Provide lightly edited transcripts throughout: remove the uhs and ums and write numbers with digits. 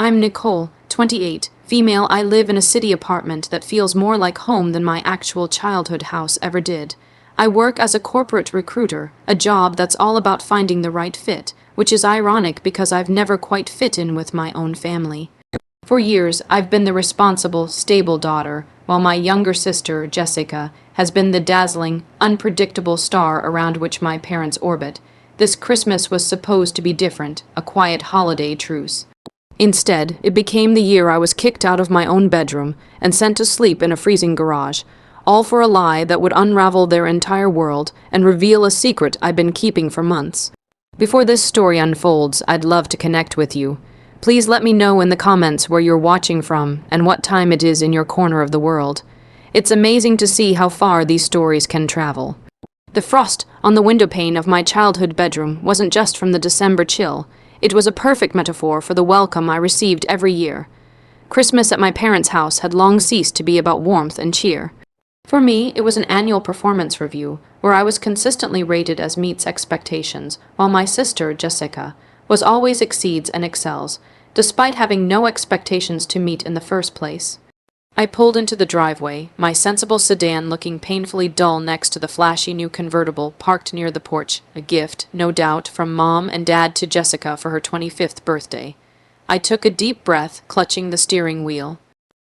I'm Nicole, 28, female. I live in a city apartment that feels more like home than my actual childhood house ever did. I work as a corporate recruiter, a job that's all about finding the right fit, which is ironic because I've never quite fit in with my own family. For years, I've been the responsible, stable daughter, while my younger sister, Jessica, has been the dazzling, unpredictable star around which my parents orbit. This Christmas was supposed to be different, a quiet holiday truce. Instead, it became the year I was kicked out of my own bedroom and sent to sleep in a freezing garage, all for a lie that would unravel their entire world and reveal a secret I'd been keeping for months. Before this story unfolds, I'd love to connect with you. Please let me know in the comments where you're watching from and what time it is in your corner of the world. It's amazing to see how far these stories can travel. The frost on the windowpane of my childhood bedroom wasn't just from the December chill. It was a perfect metaphor for the welcome I received every year. Christmas at my parents' house had long ceased to be about warmth and cheer. For me, it was an annual performance review, where I was consistently rated as meets expectations, while my sister, Jessica, was always exceeds and excels, despite having no expectations to meet in the first place. I pulled into the driveway, my sensible sedan looking painfully dull next to the flashy new convertible parked near the porch, a gift, no doubt, from Mom and Dad to Jessica for her 25th birthday. I took a deep breath, clutching the steering wheel.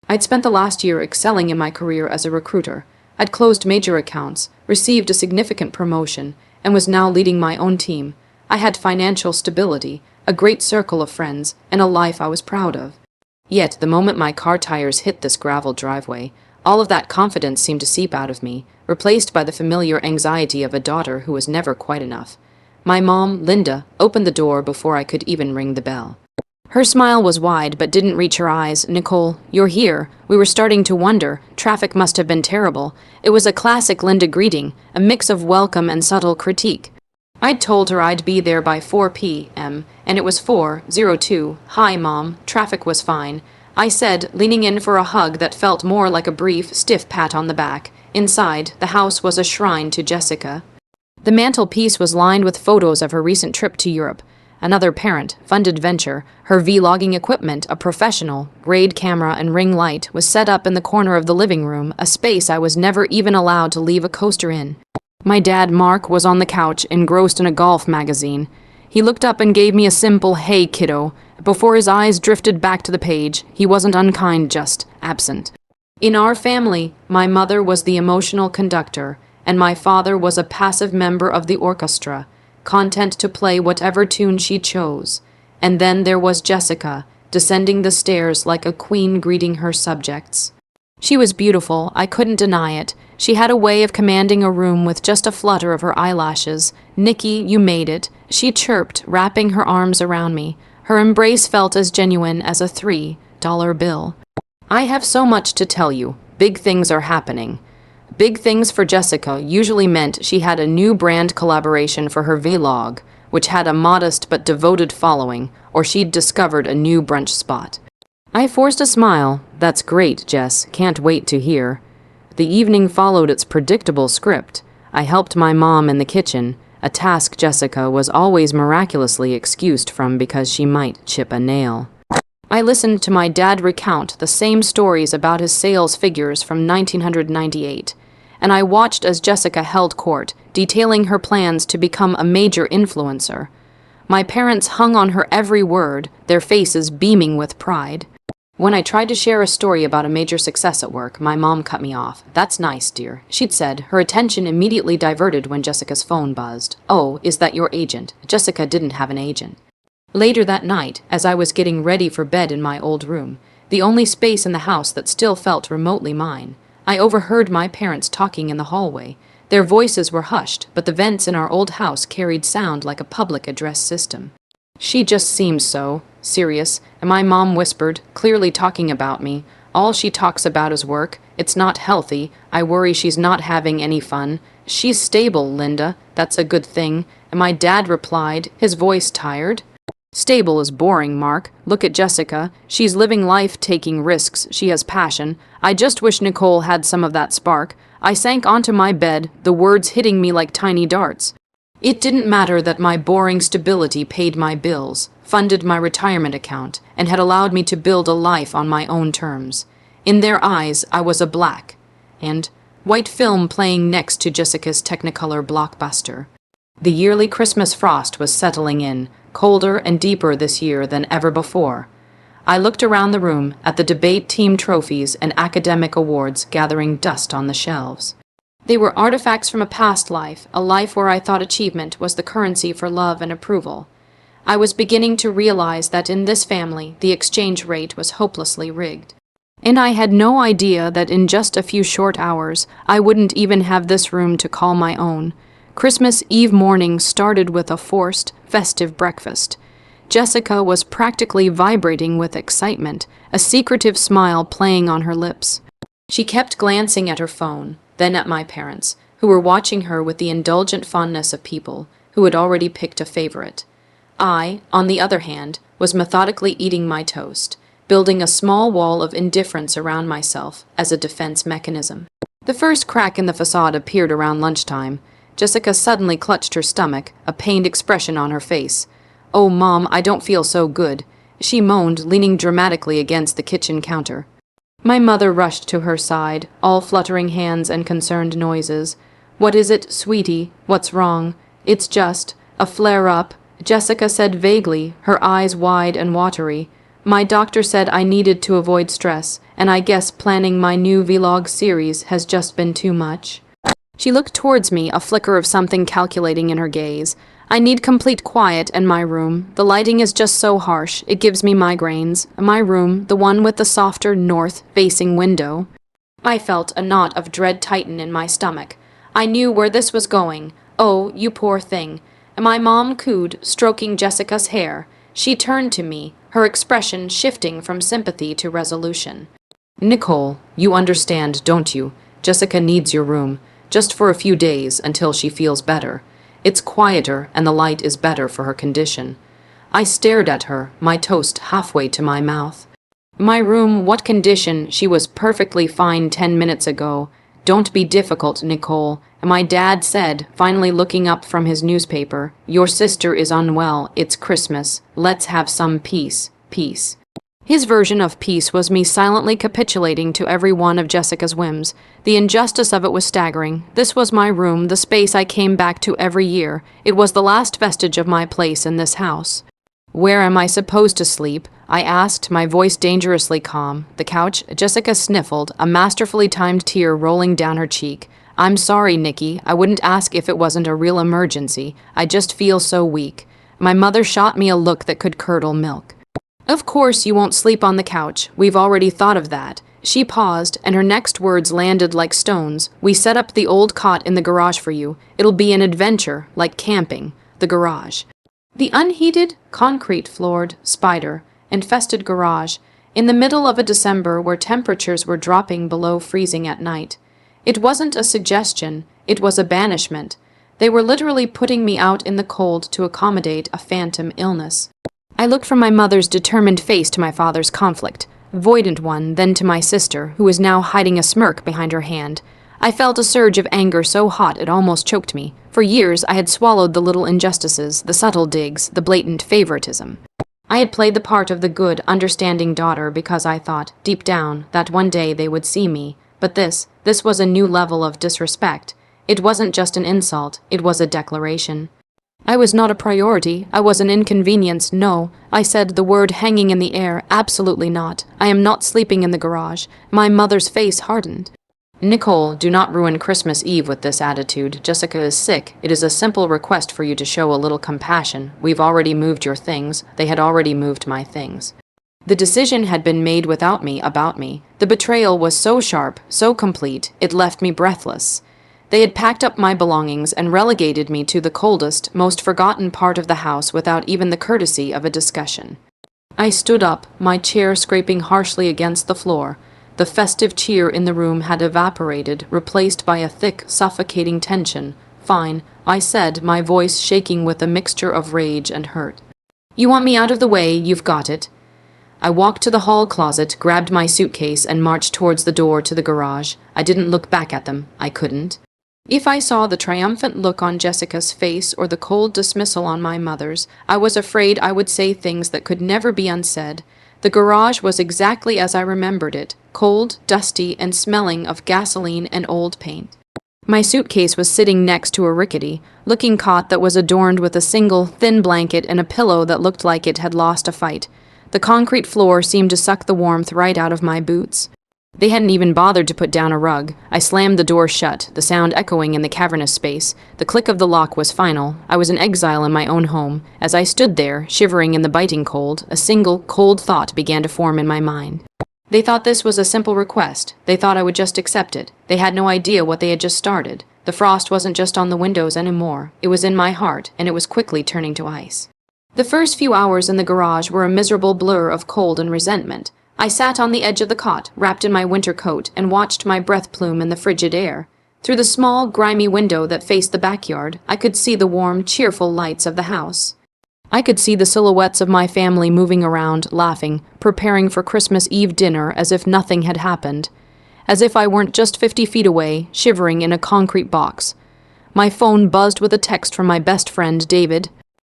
I'd spent the last year excelling in my career as a recruiter. I'd closed major accounts, received a significant promotion, and was now leading my own team. I had financial stability, a great circle of friends, and a life I was proud of. Yet, the moment my car tires hit this gravel driveway, all of that confidence seemed to seep out of me, replaced by the familiar anxiety of a daughter who was never quite enough. My mom, Linda, opened the door before I could even ring the bell. Her smile was wide but didn't reach her eyes. "Nicole, you're here. We were starting to wonder. Traffic must have been terrible." It was a classic Linda greeting, a mix of welcome and subtle critique. I'd told her I'd be there by 4 p.m., and it was 4:02. "Hi, Mom. Traffic was fine," I said, leaning in for a hug that felt more like a brief, stiff pat on the back. Inside, the house was a shrine to Jessica. The mantelpiece was lined with photos of her recent trip to Europe. Another parent-funded venture, her vlogging equipment, a professional, grade camera and ring light, was set up in the corner of the living room, a space I was never even allowed to leave a coaster in. My dad, Mark, was on the couch, engrossed in a golf magazine. He looked up and gave me a simple, "Hey, kiddo." Before his eyes drifted back to the page, he wasn't unkind, just absent. In our family, my mother was the emotional conductor, and my father was a passive member of the orchestra, content to play whatever tune she chose. And then there was Jessica, descending the stairs like a queen greeting her subjects. She was beautiful, I couldn't deny it. She had a way of commanding a room with just a flutter of her eyelashes. "Nikki, you made it," she chirped, wrapping her arms around me. Her embrace felt as genuine as a $3 bill. "I have so much to tell you. Big things are happening." Big things for Jessica usually meant she had a new brand collaboration for her vlog, which had a modest but devoted following, or she'd discovered a new brunch spot. I forced a smile. "That's great, Jess. Can't wait to hear." The evening followed its predictable script. I helped my mom in the kitchen, a task Jessica was always miraculously excused from because she might chip a nail. I listened to my dad recount the same stories about his sales figures from 1998, and I watched as Jessica held court, detailing her plans to become a major influencer. My parents hung on her every word, their faces beaming with pride. When I tried to share a story about a major success at work, my mom cut me off. "That's nice, dear," she'd said, her attention immediately diverted when Jessica's phone buzzed. "Oh, is that your agent?" Jessica didn't have an agent. Later that night, as I was getting ready for bed in my old room, the only space in the house that still felt remotely mine, I overheard my parents talking in the hallway. Their voices were hushed, but the vents in our old house carried sound like a public address system. "She just seems so serious," and my mom whispered, clearly talking about me. "All she talks about is work. It's not healthy. I worry she's not having any fun." "She's stable, Linda. That's a good thing." And my dad replied, his voice tired. "Stable is boring, Mark. Look at Jessica. She's living life, taking risks. She has passion. I just wish Nicole had some of that spark." I sank onto my bed, the words hitting me like tiny darts. It didn't matter that my boring stability paid my bills, funded my retirement account, and had allowed me to build a life on my own terms. In their eyes, I was a black and white film playing next to Jessica's Technicolor blockbuster. The yearly Christmas frost was settling in, colder and deeper this year than ever before. I looked around the room at the debate team trophies and academic awards gathering dust on the shelves. They were artifacts from a past life, a life where I thought achievement was the currency for love and approval. I was beginning to realize that in this family, the exchange rate was hopelessly rigged. And I had no idea that in just a few short hours, I wouldn't even have this room to call my own. Christmas Eve morning started with a forced, festive breakfast. Jessica was practically vibrating with excitement, a secretive smile playing on her lips. She kept glancing at her phone, then at my parents, who were watching her with the indulgent fondness of people who had already picked a favorite. I, on the other hand, was methodically eating my toast, building a small wall of indifference around myself as a defense mechanism. The first crack in the facade appeared around lunchtime. Jessica suddenly clutched her stomach, a pained expression on her face. "Oh, Mom, I don't feel so good," she moaned, leaning dramatically against the kitchen counter. My mother rushed to her side, all fluttering hands and concerned noises. "What is it, sweetie? What's wrong?" "It's just a flare-up," Jessica said vaguely, her eyes wide and watery. "My doctor said I needed to avoid stress, and I guess planning my new vlog series has just been too much." She looked towards me, a flicker of something calculating in her gaze. "I need complete quiet in my room. The lighting is just so harsh, it gives me migraines. My room, the one with the softer north-facing window." I felt a knot of dread tighten in my stomach. I knew where this was going. "Oh, you poor thing." My mom cooed, stroking Jessica's hair. She turned to me, her expression shifting from sympathy to resolution. "Nicole, you understand, don't you? Jessica needs your room, just for a few days until she feels better. It's quieter and the light is better for her condition." I stared at her, my toast halfway to my mouth. "My room, what condition? She was perfectly fine 10 minutes ago. Don't be difficult, Nicole." My dad said, finally looking up from his newspaper, "Your sister is unwell. It's Christmas. Let's have some peace. Peace." His version of peace was me silently capitulating to every one of Jessica's whims. The injustice of it was staggering. This was my room, the space I came back to every year. It was the last vestige of my place in this house. "Where am I supposed to sleep?" I asked, my voice dangerously calm. "The couch?" Jessica sniffled, a masterfully timed tear rolling down her cheek. "I'm sorry, Nikki. I wouldn't ask if it wasn't a real emergency. I just feel so weak." My mother shot me a look that could curdle milk. "Of course you won't sleep on the couch. We've already thought of that." She paused, and her next words landed like stones. "We set up the old cot in the garage for you. It'll be an adventure, like camping." The garage. The unheated, concrete-floored, spider-infested garage, in the middle of a December where temperatures were dropping below freezing at night. It wasn't a suggestion, it was a banishment. They were literally putting me out in the cold to accommodate a phantom illness. I looked from my mother's determined face to my father's conflict, avoidant one, then to my sister, who was now hiding a smirk behind her hand. I felt a surge of anger so hot it almost choked me. For years I had swallowed the little injustices, the subtle digs, the blatant favoritism. I had played the part of the good, understanding daughter because I thought, deep down, that one day they would see me. But this was a new level of disrespect. It wasn't just an insult, it was a declaration. I was not a priority, I was an inconvenience, no. I said, the word hanging in the air, absolutely not. I am not sleeping in the garage. My mother's face hardened. "Nicole, do not ruin Christmas Eve with this attitude. Jessica is sick. It is a simple request for you to show a little compassion. We've already moved your things. They had already moved my things." The decision had been made without me, about me. The betrayal was so sharp, so complete, it left me breathless. They had packed up my belongings and relegated me to the coldest, most forgotten part of the house without even the courtesy of a discussion. I stood up, my chair scraping harshly against the floor. The festive cheer in the room had evaporated, replaced by a thick, suffocating tension. "Fine," I said, my voice shaking with a mixture of rage and hurt. "You want me out of the way, you've got it." I walked to the hall closet, grabbed my suitcase, and marched towards the door to the garage. I didn't look back at them. I couldn't. If I saw the triumphant look on Jessica's face or the cold dismissal on my mother's, I was afraid I would say things that could never be unsaid. The garage was exactly as I remembered it, cold, dusty, and smelling of gasoline and old paint. My suitcase was sitting next to a rickety-looking cot that was adorned with a single, thin blanket and a pillow that looked like it had lost a fight. The concrete floor seemed to suck the warmth right out of my boots. They hadn't even bothered to put down a rug. I slammed the door shut, the sound echoing in the cavernous space. The click of the lock was final. I was an exile in my own home. As I stood there, shivering in the biting cold, a single, cold thought began to form in my mind. They thought this was a simple request. They thought I would just accept it. They had no idea what they had just started. The frost wasn't just on the windows anymore. It was in my heart, and it was quickly turning to ice. The first few hours in the garage were a miserable blur of cold and resentment. I sat on the edge of the cot, wrapped in my winter coat, and watched my breath plume in the frigid air. Through the small, grimy window that faced the backyard, I could see the warm, cheerful lights of the house. I could see the silhouettes of my family moving around, laughing, preparing for Christmas Eve dinner as if nothing had happened. As if I weren't just 50 feet away, shivering in a concrete box. My phone buzzed with a text from my best friend, David.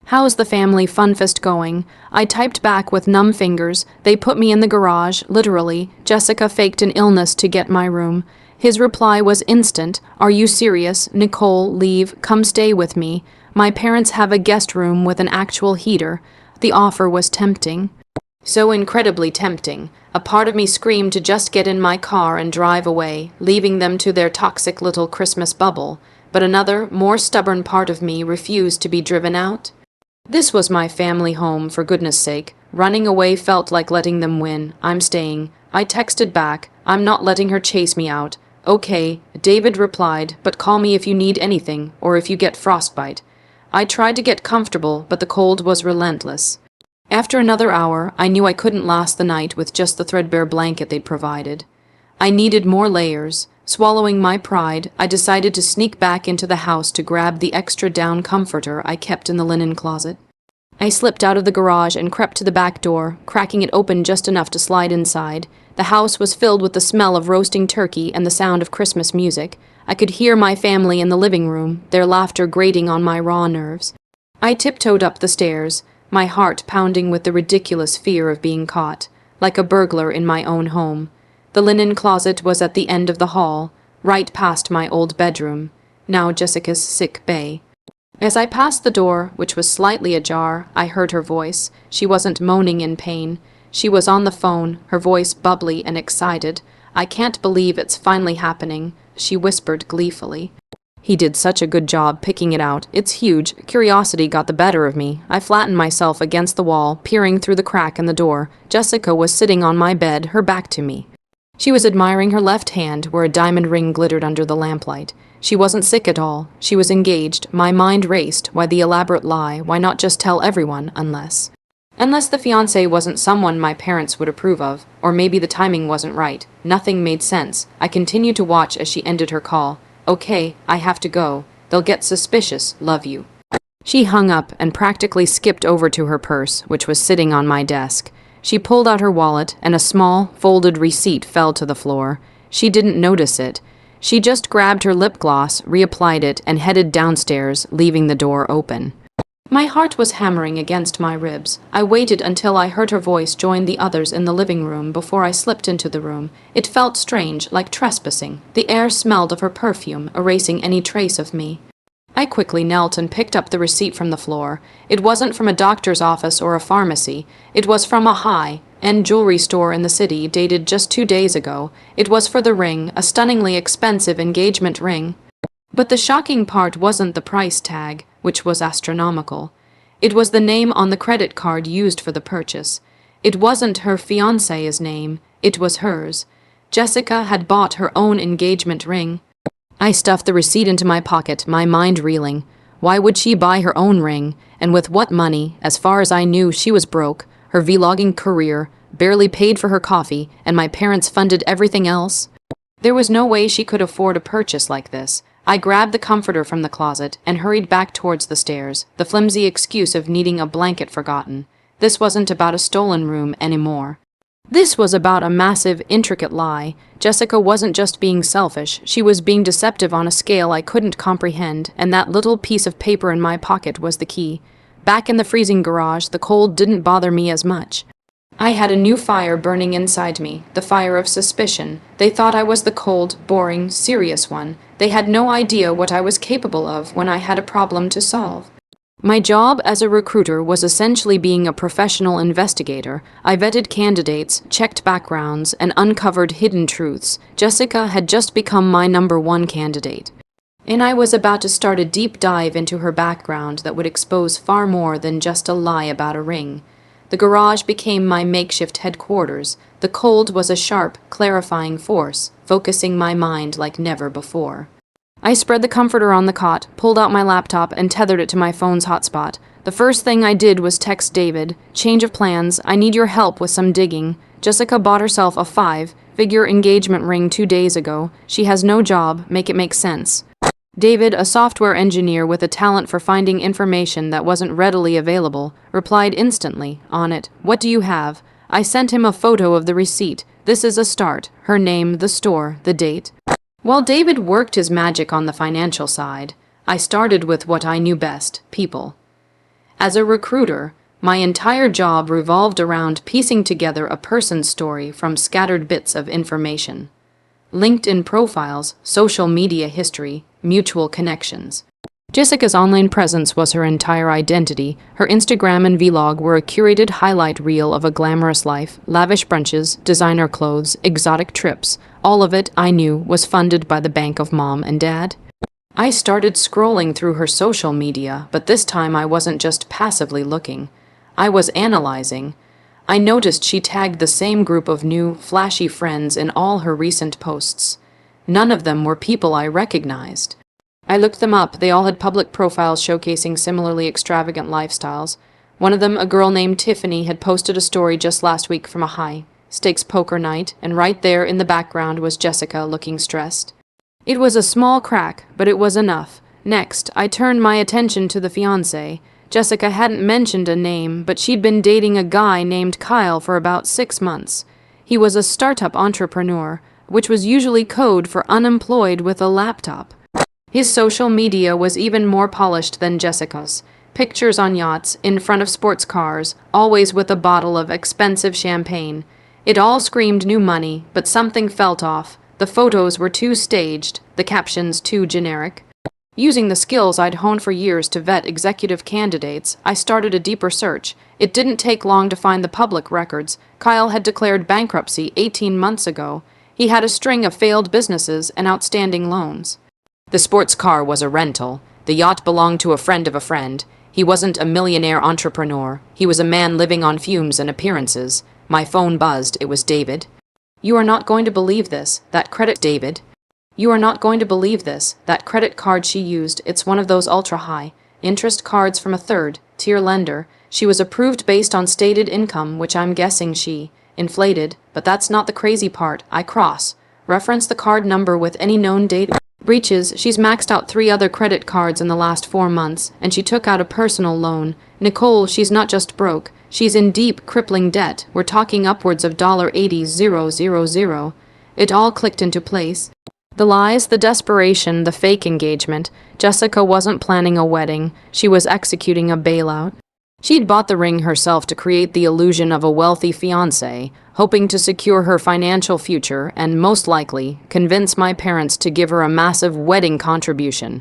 "How's the family funfest going?" I typed back with numb fingers. "They put me in the garage, literally. Jessica faked an illness to get my room." His reply was instant. "Are you serious? Nicole, leave. Come stay with me. My parents have a guest room with an actual heater." The offer was tempting. So incredibly tempting. A part of me screamed to just get in my car and drive away, leaving them to their toxic little Christmas bubble. But another, more stubborn part of me refused to be driven out. This was my family home, for goodness sake. Running away felt like letting them win. "I'm staying." I texted back, "I'm not letting her chase me out." "Okay," David replied, "but call me if you need anything, or if you get frostbite." I tried to get comfortable, but the cold was relentless. After another hour, I knew I couldn't last the night with just the threadbare blanket they'd provided. I needed more layers. Swallowing my pride, I decided to sneak back into the house to grab the extra down comforter I kept in the linen closet. I slipped out of the garage and crept to the back door, cracking it open just enough to slide inside. The house was filled with the smell of roasting turkey and the sound of Christmas music. I could hear my family in the living room, their laughter grating on my raw nerves. I tiptoed up the stairs, my heart pounding with the ridiculous fear of being caught, like a burglar in my own home. The linen closet was at the end of the hall, right past my old bedroom, now Jessica's sick bay. As I passed the door, which was slightly ajar, I heard her voice. She wasn't moaning in pain. She was on the phone, her voice bubbly and excited. "I can't believe it's finally happening," she whispered gleefully. "He did such a good job picking it out. It's huge." Curiosity got the better of me. I flattened myself against the wall, peering through the crack in the door. Jessica was sitting on my bed, her back to me. She was admiring her left hand, where a diamond ring glittered under the lamplight. She wasn't sick at all. She was engaged. My mind raced. Why the elaborate lie? Why not just tell everyone, unless the fiancé wasn't someone my parents would approve of, or maybe the timing wasn't right. Nothing made sense. I continued to watch as she ended her call. "Okay, I have to go. They'll get suspicious. Love you." She hung up and practically skipped over to her purse, which was sitting on my desk. She pulled out her wallet, and a small, folded receipt fell to the floor. She didn't notice it. She just grabbed her lip gloss, reapplied it, and headed downstairs, leaving the door open. My heart was hammering against my ribs. I waited until I heard her voice join the others in the living room before I slipped into the room. It felt strange, like trespassing. The air smelled of her perfume, erasing any trace of me. I quickly knelt and picked up the receipt from the floor. It wasn't from a doctor's office or a pharmacy. It was from a high-end jewelry store in the city, dated just 2 days ago. It was for the ring, a stunningly expensive engagement ring. But the shocking part wasn't the price tag, which was astronomical. It was the name on the credit card used for the purchase. It wasn't her fiancé's name. It was hers. Jessica had bought her own engagement ring. I stuffed the receipt into my pocket, my mind reeling. Why would she buy her own ring? And with what money? As far as I knew, she was broke. Her vlogging career barely paid for her coffee, and my parents funded everything else. There was no way she could afford a purchase like this. I grabbed the comforter from the closet and hurried back towards the stairs, the flimsy excuse of needing a blanket forgotten. This wasn't about a stolen room anymore. This was about a massive, intricate lie. Jessica wasn't just being selfish, she was being deceptive on a scale I couldn't comprehend, and that little piece of paper in my pocket was the key. Back in the freezing garage, the cold didn't bother me as much. I had a new fire burning inside me, the fire of suspicion. They thought I was the cold, boring, serious one. They had no idea what I was capable of when I had a problem to solve. My job as a recruiter was essentially being a professional investigator. I vetted candidates, checked backgrounds, and uncovered hidden truths. Jessica had just become my #1 candidate. And I was about to start a deep dive into her background that would expose far more than just a lie about a ring. The garage became my makeshift headquarters. The cold was a sharp, clarifying force, focusing my mind like never before. I spread the comforter on the cot, pulled out my laptop, and tethered it to my phone's hotspot. The first thing I did was text David. Change of plans. I need your help with some digging. Jessica bought herself a 5-figure engagement ring 2 days ago. She has no job. Make it make sense. David, a software engineer with a talent for finding information that wasn't readily available, replied instantly, on it. What do you have? I sent him a photo of the receipt. This is a start. Her name, the store, the date. While David worked his magic on the financial side, I started with what I knew best, people. As a recruiter, my entire job revolved around piecing together a person's story from scattered bits of information. LinkedIn profiles, social media history, mutual connections. Jessica's online presence was her entire identity. Her Instagram and vlog were a curated highlight reel of a glamorous life, lavish brunches, designer clothes, exotic trips. All of it, I knew, was funded by the bank of mom and dad. I started scrolling through her social media, but this time I wasn't just passively looking. I was analyzing. I noticed she tagged the same group of new, flashy friends in all her recent posts. None of them were people I recognized. I looked them up. They all had public profiles showcasing similarly extravagant lifestyles. One of them, a girl named Tiffany, had posted a story just last week from a high-stakes poker night, and right there in the background was Jessica looking stressed. It was a small crack, but it was enough. Next, I turned my attention to the fiancé. Jessica hadn't mentioned a name, but she'd been dating a guy named Kyle for about 6 months. He was a startup entrepreneur, which was usually code for unemployed with a laptop. His social media was even more polished than Jessica's. Pictures on yachts, in front of sports cars, always with a bottle of expensive champagne. It all screamed new money, but something felt off. The photos were too staged, the captions too generic. Using the skills I'd honed for years to vet executive candidates, I started a deeper search. It didn't take long to find the public records. Kyle had declared bankruptcy 18 months ago. He had a string of failed businesses and outstanding loans. The sports car was a rental. The yacht belonged to a friend of a friend. He wasn't a millionaire entrepreneur. He was a man living on fumes and appearances. My phone buzzed. It was David. You are not going to believe this. That credit, David. You are not going to believe this. That credit card she used, it's one of those ultra-high interest cards from a third-tier lender. She was approved based on stated income, which I'm guessing she inflated. But that's not the crazy part. I cross-reference the card number with any known date breaches. She's maxed out 3 other credit cards in the last 4 months, and she took out a personal loan. Nicole, she's not just broke. She's in deep, crippling debt. We're talking upwards of $80,000. It all clicked into place. The lies, the desperation, the fake engagement. Jessica wasn't planning a wedding. She was executing a bailout. She'd bought the ring herself to create the illusion of a wealthy fiancé, hoping to secure her financial future and, most likely, convince my parents to give her a massive wedding contribution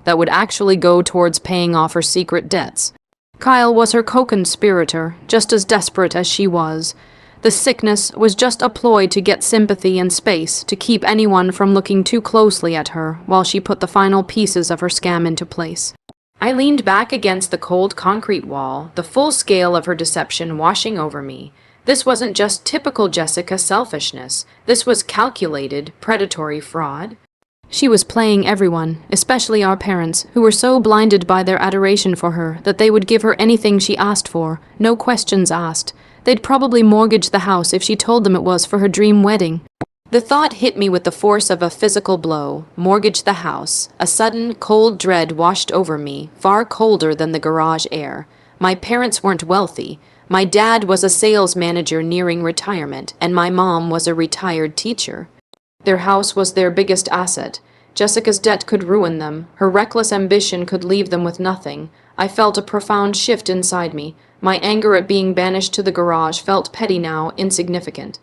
that would actually go towards paying off her secret debts. Kyle was her co-conspirator, just as desperate as she was. The sickness was just a ploy to get sympathy and space, to keep anyone from looking too closely at her while she put the final pieces of her scam into place. I leaned back against the cold concrete wall, the full scale of her deception washing over me. This wasn't just typical Jessica selfishness. This was calculated, predatory fraud. She was playing everyone, especially our parents, who were so blinded by their adoration for her that they would give her anything she asked for, no questions asked. They'd probably mortgage the house if she told them it was for her dream wedding. The thought hit me with the force of a physical blow. Mortgage the house. A sudden, cold dread washed over me, far colder than the garage air. My parents weren't wealthy, My dad was a sales manager nearing retirement, and my mom was a retired teacher. Their house was their biggest asset. Jessica's debt could ruin them. Her reckless ambition could leave them with nothing. I felt a profound shift inside me. My anger at being banished to the garage felt petty now, insignificant.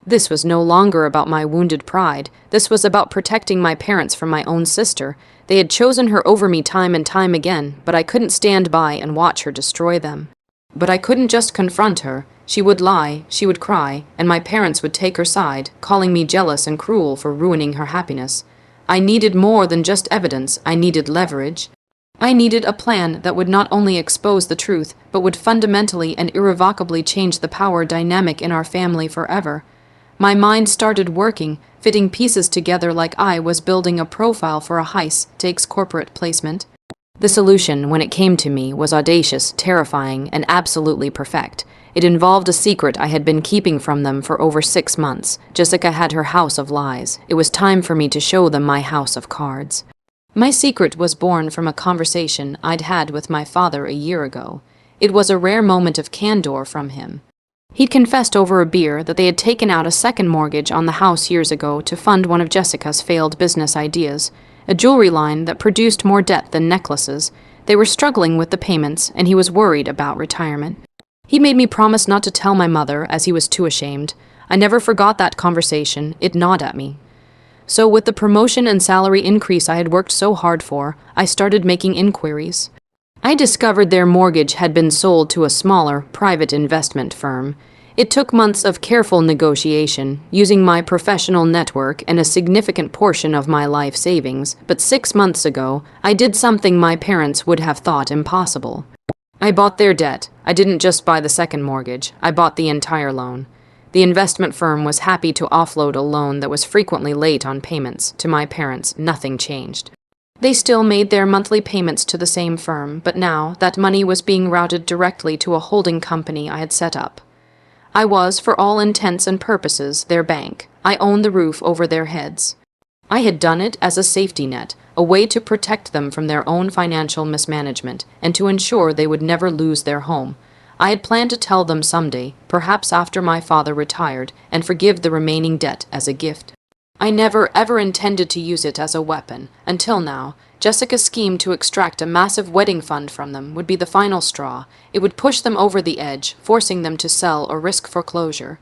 This was no longer about my wounded pride. This was about protecting my parents from my own sister. They had chosen her over me time and time again, but I couldn't stand by and watch her destroy them. But I couldn't just confront her. She would lie, she would cry, and my parents would take her side, calling me jealous and cruel for ruining her happiness. I needed more than just evidence. I needed leverage. I needed a plan that would not only expose the truth, but would fundamentally and irrevocably change the power dynamic in our family forever. My mind started working, fitting pieces together like I was building a profile for a high-stakes corporate placement. The solution, when it came to me, was audacious, terrifying, and absolutely perfect. It involved a secret I had been keeping from them for over 6 months. Jessica had her house of lies. It was time for me to show them my house of cards. My secret was born from a conversation I'd had with my father a year ago. It was a rare moment of candor from him. He'd confessed over a beer that they had taken out a second mortgage on the house years ago to fund one of Jessica's failed business ideas, a jewelry line that produced more debt than necklaces. They were struggling with the payments, and he was worried about retirement. He made me promise not to tell my mother, as he was too ashamed. I never forgot that conversation. It gnawed at me. So with the promotion and salary increase I had worked so hard for, I started making inquiries. I discovered their mortgage had been sold to a smaller, private investment firm. It took months of careful negotiation, using my professional network and a significant portion of my life savings, but 6 months ago, I did something my parents would have thought impossible. I bought their debt. I didn't just buy the second mortgage. I bought the entire loan. The investment firm was happy to offload a loan that was frequently late on payments. To my parents, nothing changed. They still made their monthly payments to the same firm, but now that money was being routed directly to a holding company I had set up. I was, for all intents and purposes, their bank. I owned the roof over their heads. I had done it as a safety net, a way to protect them from their own financial mismanagement, and to ensure they would never lose their home. I had planned to tell them someday, perhaps after my father retired, and forgive the remaining debt as a gift. I never ever intended to use it as a weapon. Until now, Jessica's scheme to extract a massive wedding fund from them would be the final straw. It would push them over the edge, forcing them to sell or risk foreclosure.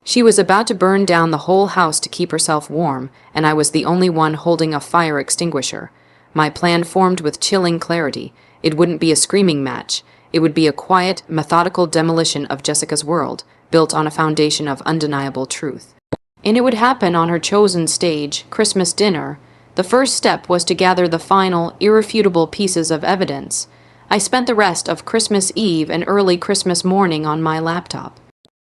She was about to burn down the whole house to keep herself warm, and I was the only one holding a fire extinguisher. My plan formed with chilling clarity. It wouldn't be a screaming match. It would be a quiet, methodical demolition of Jessica's world, built on a foundation of undeniable truth. And it would happen on her chosen stage, Christmas dinner. The first step was to gather the final, irrefutable pieces of evidence. I spent the rest of Christmas Eve and early Christmas morning on my laptop.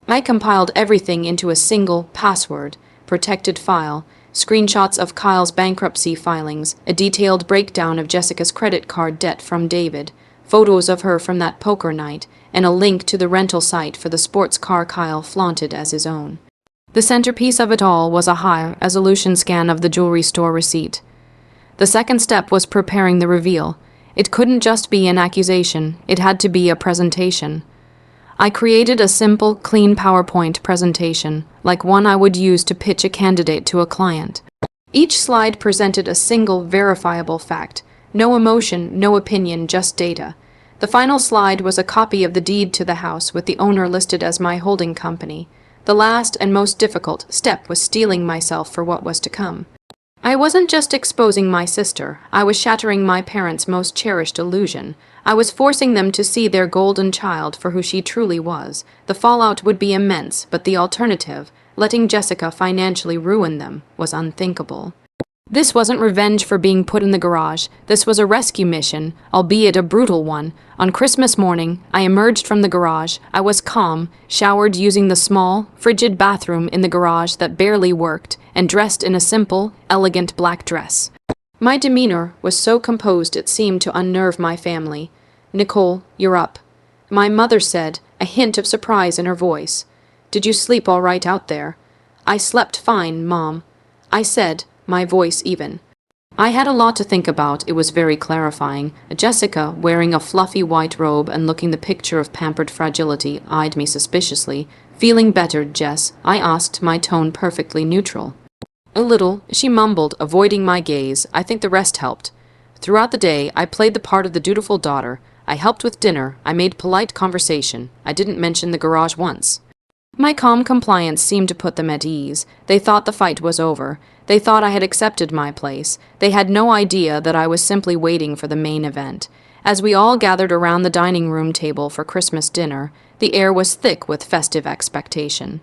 I compiled everything into a single password, protected file, screenshots of Kyle's bankruptcy filings, a detailed breakdown of Jessica's credit card debt from David, photos of her from that poker night, and a link to the rental site for the sports car Kyle flaunted as his own. The centerpiece of it all was a high-resolution scan of the jewelry store receipt. The second step was preparing the reveal. It couldn't just be an accusation, it had to be a presentation. I created a simple, clean PowerPoint presentation, like one I would use to pitch a candidate to a client. Each slide presented a single verifiable fact. No emotion, no opinion, just data. The final slide was a copy of the deed to the house with the owner listed as my holding company. The last and most difficult step was steeling myself for what was to come. I wasn't just exposing my sister. I was shattering my parents' most cherished illusion. I was forcing them to see their golden child for who she truly was. The fallout would be immense, but the alternative, letting Jessica financially ruin them, was unthinkable. This wasn't revenge for being put in the garage. This was a rescue mission, albeit a brutal one. On Christmas morning, I emerged from the garage. I was calm, showered using the small, frigid bathroom in the garage that barely worked, and dressed in a simple, elegant black dress. My demeanor was so composed it seemed to unnerve my family. "Nicole, you're up," my mother said, a hint of surprise in her voice. "Did you sleep all right out there?" "I slept fine, Mom," I said, my voice even. I had a lot to think about. It was very clarifying. Jessica, wearing a fluffy white robe and looking the picture of pampered fragility, eyed me suspiciously. Feeling better, Jess? I asked, my tone perfectly neutral. A little, she mumbled, avoiding my gaze. I think the rest helped. Throughout the day, I played the part of the dutiful daughter. I helped with dinner. I made polite conversation. I didn't mention the garage once. My calm compliance seemed to put them at ease. They thought the fight was over. They thought I had accepted my place. They had no idea that I was simply waiting for the main event. As we all gathered around the dining room table for Christmas dinner, the air was thick with festive expectation.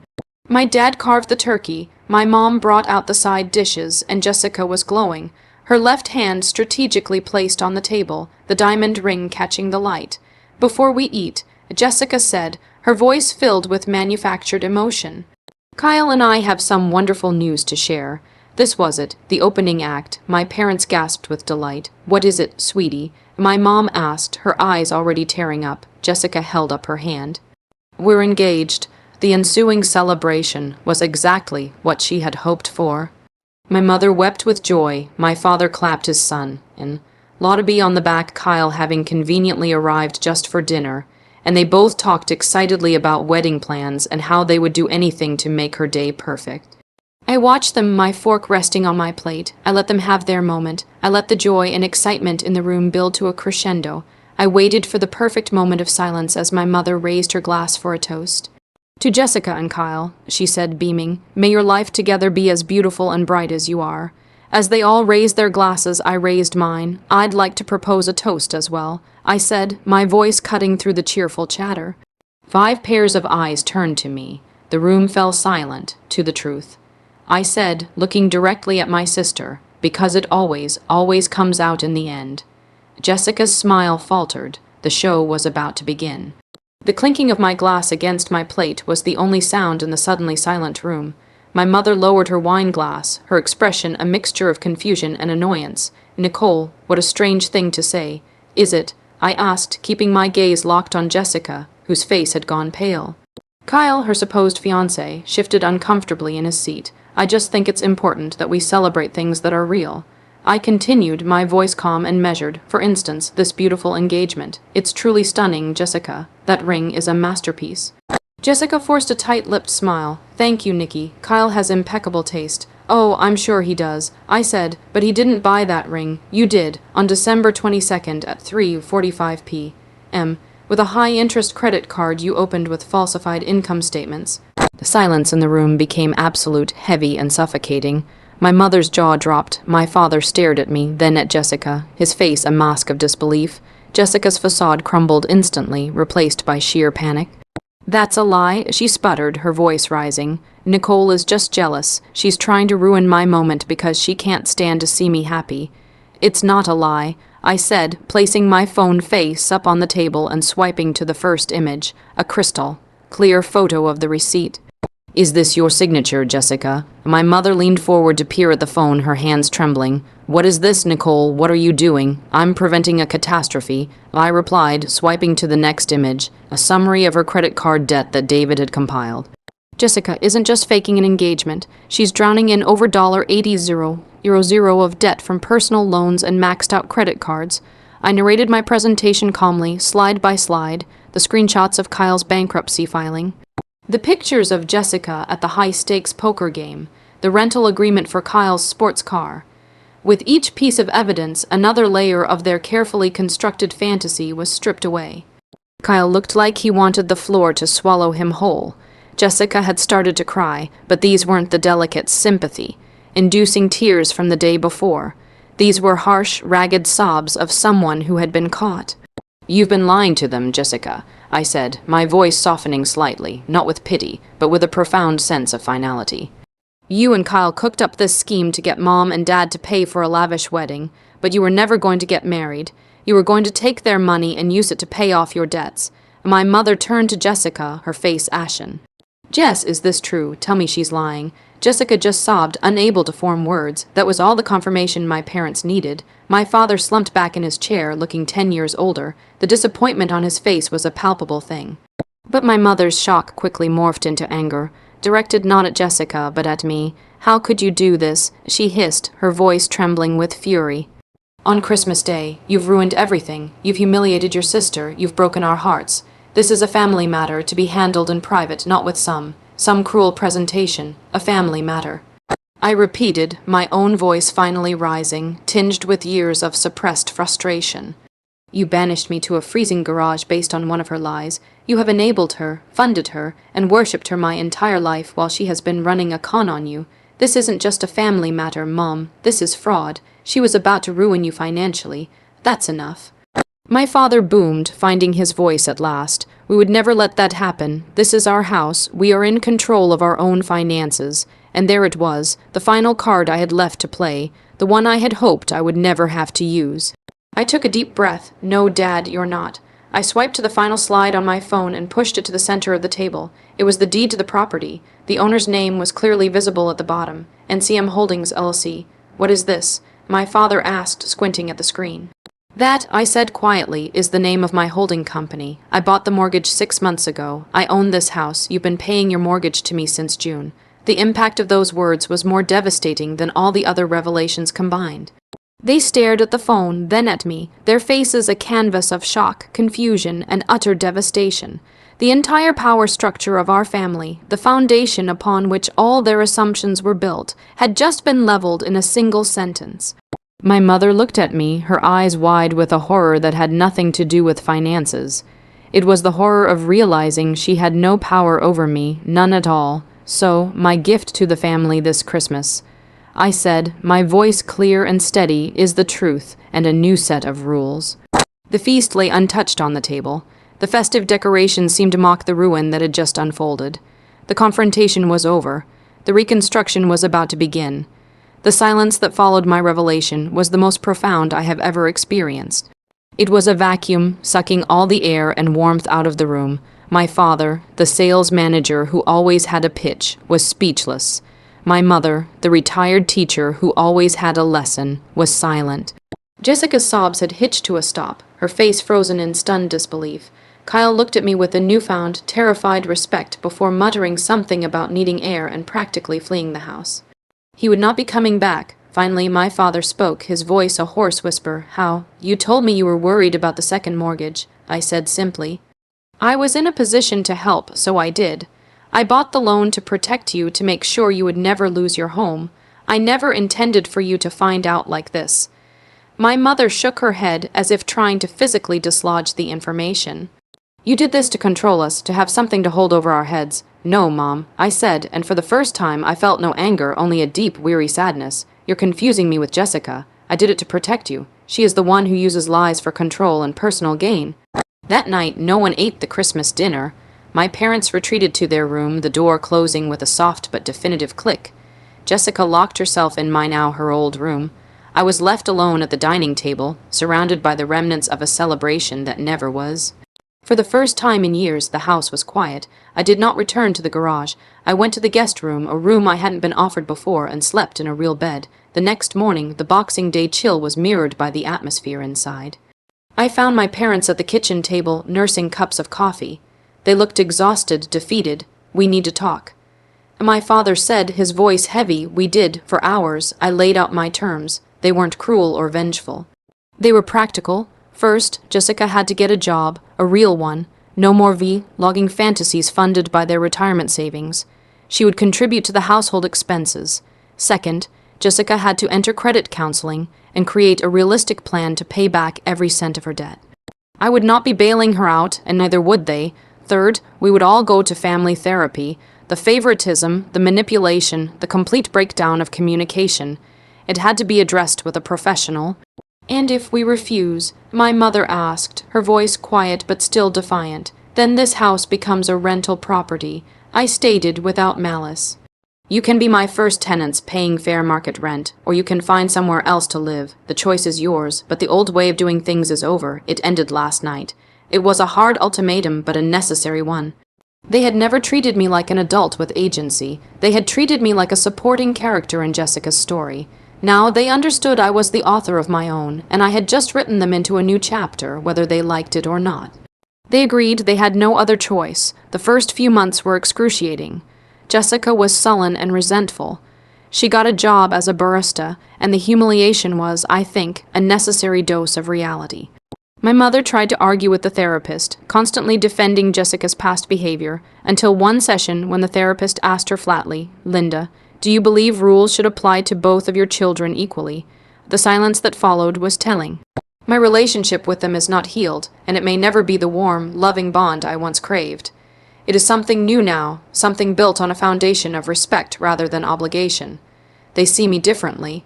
My dad carved the turkey, my mom brought out the side dishes, and Jessica was glowing, her left hand strategically placed on the table, the diamond ring catching the light. Before we eat, Jessica said, her voice filled with manufactured emotion, Kyle and I have some wonderful news to share. This was it, the opening act. My parents gasped with delight. What is it, sweetie? My mom asked, her eyes already tearing up. Jessica held up her hand. We're engaged. The ensuing celebration was exactly what she had hoped for. My mother wept with joy. My father clapped his son. And Laudaby on the back, Kyle having conveniently arrived just for dinner, and they both talked excitedly about wedding plans and how they would do anything to make her day perfect. I watched them, my fork resting on my plate. I let them have their moment. I let the joy and excitement in the room build to a crescendo. I waited for the perfect moment of silence as my mother raised her glass for a toast. To Jessica and Kyle, she said, beaming, may your life together be as beautiful and bright as you are. As they all raised their glasses, I raised mine. I'd like to propose a toast as well, I said, my voice cutting through the cheerful chatter. 5 pairs of eyes turned to me. The room fell silent, to the truth. I said, looking directly at my sister, because it always comes out in the end. Jessica's smile faltered. The show was about to begin. The clinking of my glass against my plate was the only sound in the suddenly silent room. My mother lowered her wine glass, her expression a mixture of confusion and annoyance. Nicole, what a strange thing to say. Is it? I asked, keeping my gaze locked on Jessica, whose face had gone pale. Kyle, her supposed fiancé, shifted uncomfortably in his seat. I just think it's important that we celebrate things that are real. I continued, my voice calm and measured. For instance, this beautiful engagement. It's truly stunning, Jessica. That ring is a masterpiece. Jessica forced a tight-lipped smile. Thank you, Nikki. Kyle has impeccable taste. Oh, I'm sure he does. I said, but he didn't buy that ring. You did, on December 22nd at 3:45 p.m., with a high-interest credit card you opened with falsified income statements. The silence in the room became absolute, heavy, and suffocating. My mother's jaw dropped. My father stared at me, then at Jessica, his face a mask of disbelief. Jessica's facade crumbled instantly, replaced by sheer panic. That's a lie, she sputtered, her voice rising. Nicole is just jealous. She's trying to ruin my moment because she can't stand to see me happy. It's not a lie, I said, placing my phone face up on the table and swiping to the first image, a crystal, clear photo of the receipt. Is this your signature, Jessica? My mother leaned forward to peer at the phone, her hands trembling. What is this, Nicole? What are you doing? I'm preventing a catastrophe, I replied, swiping to the next image, a summary of her credit card debt that David had compiled. Jessica isn't just faking an engagement. She's drowning in over $80,000 of debt from personal loans and maxed-out credit cards. I narrated my presentation calmly, slide by slide, the screenshots of Kyle's bankruptcy filing. The pictures of Jessica at the high-stakes poker game, the rental agreement for Kyle's sports car. With each piece of evidence, another layer of their carefully constructed fantasy was stripped away. Kyle looked like he wanted the floor to swallow him whole. Jessica had started to cry, but these weren't the delicate sympathy-inducing tears from the day before. These were harsh, ragged sobs of someone who had been caught. You've been lying to them, Jessica, I said, my voice softening slightly, not with pity, but with a profound sense of finality. You and Kyle cooked up this scheme to get Mom and Dad to pay for a lavish wedding, but you were never going to get married. You were going to take their money and use it to pay off your debts. My mother turned to Jessica, her face ashen. Jess, is this true? Tell me she's lying. Jessica just sobbed, unable to form words. That was all the confirmation my parents needed. My father slumped back in his chair, looking 10 years older. The disappointment on his face was a palpable thing. But my mother's shock quickly morphed into anger. directed not at Jessica, but at me. "How could you do this?" she hissed, her voice trembling with fury. "On Christmas Day, you've ruined everything. You've humiliated your sister. You've broken our hearts. This is a family matter to be handled in private, not with some cruel presentation. A family matter." I repeated, my own voice finally rising, tinged with years of suppressed frustration. "You banished me to a freezing garage based on one of her lies. You have enabled her, funded her, and worshipped her my entire life while she has been running a con on you. This isn't just a family matter, Mom. This is fraud. She was about to ruin you financially. That's enough." My father boomed, finding his voice at last. "We would never let that happen. This is our house. We are in control of our own finances." And there it was, the final card I had left to play, the one I had hoped I would never have to use. I took a deep breath. "No, Dad, you're not." I swiped to the final slide on my phone and pushed it to the center of the table. It was the deed to the property. The owner's name was clearly visible at the bottom. NCM Holdings, LLC. "What is this?" my father asked, squinting at the screen. "That," I said quietly, "is the name of my holding company. I bought the mortgage 6 months ago. I own this house. You've been paying your mortgage to me since June." The impact of those words was more devastating than all the other revelations combined. They stared at the phone, then at me, their faces a canvas of shock, confusion, and utter devastation. The entire power structure of our family, the foundation upon which all their assumptions were built, had just been leveled in a single sentence. My mother looked at me, her eyes wide with a horror that had nothing to do with finances. It was the horror of realizing she had no power over me, none at all. "So, my gift to the family this Christmas," I said, my voice clear and steady, "is the truth and a new set of rules." The feast lay untouched on the table. The festive decorations seemed to mock the ruin that had just unfolded. The confrontation was over. The reconstruction was about to begin. The silence that followed my revelation was the most profound I have ever experienced. It was a vacuum, sucking all the air and warmth out of the room. My father, the sales manager who always had a pitch, was speechless. My mother, the retired teacher who always had a lesson, was silent. Jessica's sobs had hitched to a stop, her face frozen in stunned disbelief. Kyle looked at me with a newfound, terrified respect before muttering something about needing air and practically fleeing the house. He would not be coming back. Finally, my father spoke, his voice a hoarse whisper. "How? You told me you were worried about the second mortgage," I said simply. "I was in a position to help, so I did. I bought the loan to protect you, to make sure you would never lose your home. I never intended for you to find out like this." My mother shook her head as if trying to physically dislodge the information. "You did this to control us, to have something to hold over our heads." "No, Mom," I said, and for the first time I felt no anger, only a deep, weary sadness. "You're confusing me with Jessica. I did it to protect you. She is the one who uses lies for control and personal gain." That night, no one ate the Christmas dinner. My parents retreated to their room, the door closing with a soft but definitive click. Jessica locked herself in her old room. I was left alone at the dining table, surrounded by the remnants of a celebration that never was. For the first time in years, the house was quiet. I did not return to the garage. I went to the guest room, a room I hadn't been offered before, and slept in a real bed. The next morning, the Boxing Day chill was mirrored by the atmosphere inside. I found my parents at the kitchen table, nursing cups of coffee. They looked exhausted, defeated. "We need to talk." My father said, his voice heavy. "We did, for hours. I laid out my terms. They weren't cruel or vengeful. They were practical. First, Jessica had to get a job, a real one. No more logging fantasies funded by their retirement savings. She would contribute to the household expenses. Second, Jessica had to enter credit counseling and create a realistic plan to pay back every cent of her debt. I would not be bailing her out, and neither would they. Third, we would all go to family therapy. The favoritism, the manipulation, the complete breakdown of communication. It had to be addressed with a professional. "And if we refuse?" my mother asked, her voice quiet but still defiant. "Then this house becomes a rental property," I stated without malice. "You can be my first tenants paying fair market rent, or you can find somewhere else to live. The choice is yours, but the old way of doing things is over. It ended last night." It was a hard ultimatum, but a necessary one. They had never treated me like an adult with agency. They had treated me like a supporting character in Jessica's story. Now they understood I was the author of my own, and I had just written them into a new chapter, whether they liked it or not. They agreed they had no other choice. The first few months were excruciating. Jessica was sullen and resentful. She got a job as a barista, and the humiliation was, I think, a necessary dose of reality. My mother tried to argue with the therapist, constantly defending Jessica's past behavior, until one session when the therapist asked her flatly, "Linda, do you believe rules should apply to both of your children equally?" The silence that followed was telling. My relationship with them is not healed, and it may never be the warm, loving bond I once craved. It is something new now, something built on a foundation of respect rather than obligation. They see me differently.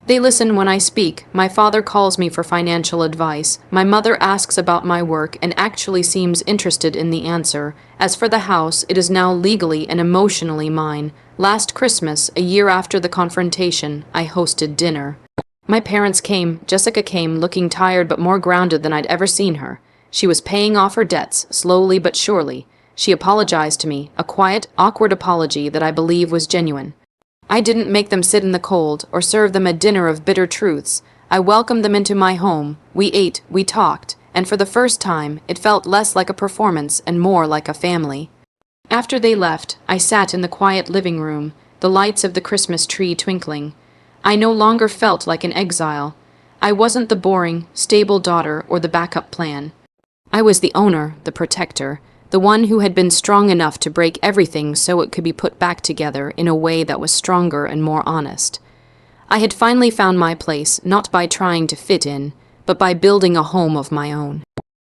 They listen when I speak. My father calls me for financial advice. My mother asks about my work and actually seems interested in the answer. As for the house, it is now legally and emotionally mine. Last Christmas, a year after the confrontation, I hosted dinner. My parents came. Jessica came, looking tired but more grounded than I'd ever seen her. She was paying off her debts, slowly but surely. She apologized to me, a quiet, awkward apology that I believe was genuine. I didn't make them sit in the cold or serve them a dinner of bitter truths. I welcomed them into my home. We ate, we talked, and for the first time, it felt less like a performance and more like a family. After they left, I sat in the quiet living room, the lights of the Christmas tree twinkling. I no longer felt like an exile. I wasn't the boring, stable daughter or the backup plan. I was the owner, the protector, the one who had been strong enough to break everything so it could be put back together in a way that was stronger and more honest. I had finally found my place, not by trying to fit in, but by building a home of my own.